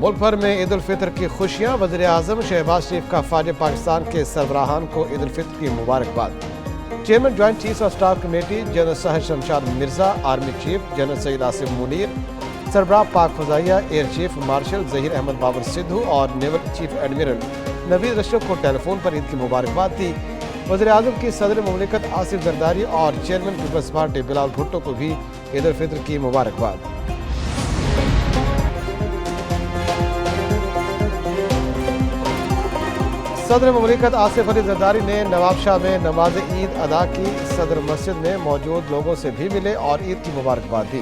मुल्क भर में ईद उल फितर की खुशियां। वज़ीर आज़म शहबाज शरीफ का फ़ौज पाकिस्तान के सरबराहान को ईद उल फितर की मुबारकबाद। Chairman joint chiefs of staff committee general Sahir Shamshad Mirza, army chief general Syed Asim Munir, सरबराह पाक फ़ज़ाइया air chief marshal Zaheer Ahmed Babar Sidhu और naval chief admiral Naveed Rashad को टेलीफोन पर ईद की मुबारकबाद दी। वज़ीर आज़म की सदर मुमलिकत आसिफ जरदारी और चेयरमैन पीपल्स पार्टी बिलाल भुट्टो को भी ईद उल फितर की मुबारकबाद। सदर मुमलिकत आसिफ अली जरदारी ने नवाबशाह में नमाज ईद अदा की। सदर मस्जिद में मौजूद लोगों से भी मिले और ईद की मुबारकबाद दी।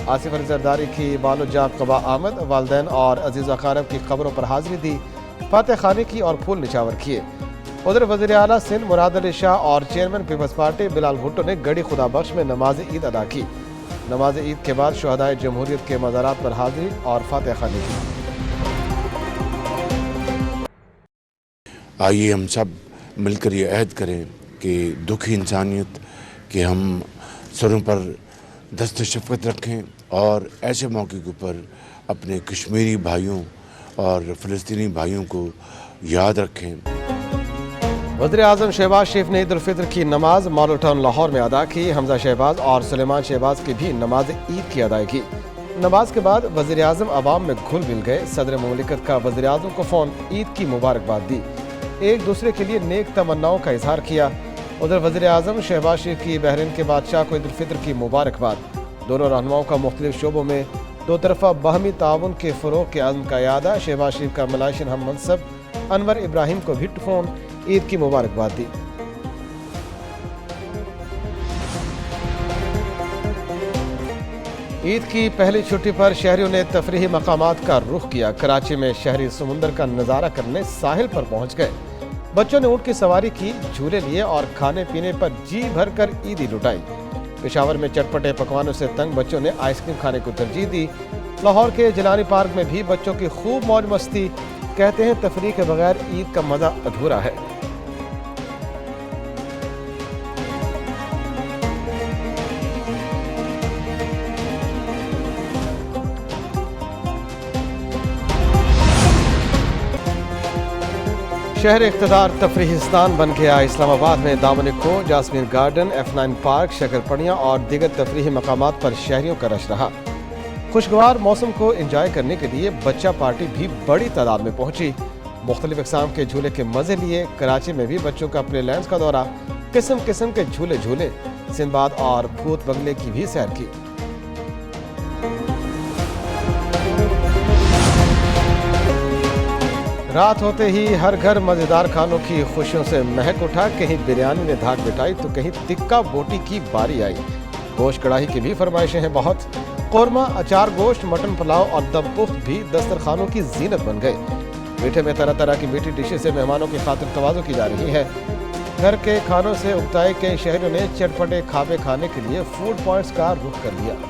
आसिफ अली जरदारी की बालो-जाब कबा आमद, वालदैन और अजीज़ अक़ारब की खबरों पर हाजिरी दी, फातह खानी की और फूल निछावर किए। उधर वज़ीर आला सिंध मुराद अली शाह और चेयरमैन पीपल्स पार्टी बिलाल भुट्टो ने गढ़ी खुदा बख्श में नमाज ईद अदा की। नमाज ईद के बाद शुहदाए जमहूरियत के मज़ारात पर हाजिरी और फातह खानी की। आइए हम सब मिलकर ये अहद करें कि दुखी इंसानियत कि हम सरों पर दस्त शफ़क़त रखें और ऐसे मौके के ऊपर अपने कश्मीरी भाइयों और फ़लस्तीनी भाइयों को याद रखें। वज़ीर आज़म शहबाज शरीफ ने ईद उल फितर की नमाज मॉडल टाउन लाहौर में अदा की। हमजा शहबाज और सुलेमान शहबाज की भी नमाज ईद की अदायगी। नमाज के बाद वज़ीर आज़म अवाम में घुल मिल गए। सदर मुमलिकत का वज़ीर आज़म को फ़ोन ईद की मुबारकबाद दी, एक दूसरे के लिए नेक तमन्नाओं का इजहार किया। उधर वज़ीर आज़म शहबाज शरीफ की बहरीन के बादशाह को ईद उल फितर की मुबारकबाद। दोनों रहनुमाओं का मुख्तलिफ शोबों में दो तरफ़ा बाहमी ताउन के फ़रोग़ के अज़्म का यादा। शहबाज शरीफ का मलाइशियन हम मनसब अनवर इब्राहिम को भी फ़ोन ईद की मुबारकबाद दी। ईद की पहली छुट्टी पर शहरियों ने तफरीही मकामात का रुख किया। कराची में शहरी समुंदर का नज़ारा करने साहिल पर पहुंच गए। बच्चों ने ऊँट की सवारी की, झूले लिए और खाने पीने पर जी भर कर ईदी लुटाई। पेशावर में चटपटे पकवानों से तंग बच्चों ने आइसक्रीम खाने को तरजीह दी। लाहौर के जिलानी पार्क में भी बच्चों की खूब मौज मस्ती। कहते हैं तफरीह के बगैर ईद का मज़ा अधूरा है। शहर इक़्तिदार तफरीहिस्तान बन गया। इस्लामाबाद में दामन को, जासमीन गार्डन, F9 पार्क, शकरपनिया और दीगर तफरीही मकामात पर शहरियों का रश रहा। खुशगवार मौसम को एंजॉय करने के लिए बच्चा पार्टी भी बड़ी तादाद में पहुंची। मुख्तलिफ इक़साम के झूले के मज़े लिए। कराची में भी बच्चों का प्ले लैंड्स का दौरा, किस्म किस्म के झूले झूले। सिंदबाद और भूत बंगले की भी सैर की। रात होते ही हर घर मज़ेदार खानों की खुशियों से महक उठा। कहीं बिरयानी ने धाक बिठाई तो कहीं तिक्का बोटी की बारी आई। गोश्त कढ़ाई की भी फरमाइशें हैं बहुत। कौरमा, अचार गोश्त, मटन पुलाव और दम पुख्त भी दस्तरखानों की जीनत बन गए। मीठे में तरह तरह की मीठी डिशें से मेहमानों की खातिर तवाज़ो की जा रही है। घर के खानों से उगताए कई शहरों ने चटपटे खाबे खाने के लिए फूड पॉइंट्स का रुख कर लिया।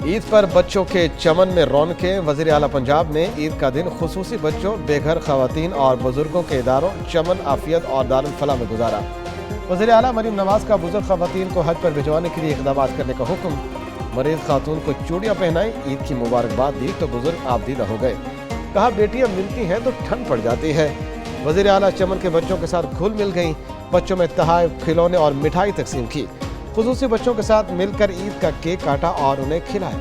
ईद पर बच्चों के चमन में रौनकें। वज़ीर आला पंजाब ने ईद का दिन खुसूसी बच्चों, बेघर ख़वातीन और बुजुर्गों के इदारों चमन, आफियत और दारुल फलाह में गुजारा। वज़ीर आला मरीम नवाज का बुजुर्ग ख़वातीन को हज पर भिजवाने के लिए इक़दामात करने का हुक्म। मरीज़ खातून को चूड़ियाँ पहनाई, ईद की मुबारकबाद दी तो बुजुर्ग आबदीदा हो गए। कहा बेटियाँ मिलती हैं तो ठंड पड़ जाती है। वज़ीर आला चमन के बच्चों के साथ घुल मिल गईं। बच्चों में तोहफ़े, खिलौने और मिठाई तकसीम की। खुसूसी बच्चों के साथ मिलकर ईद का केक काटा और उन्हें खिलाया।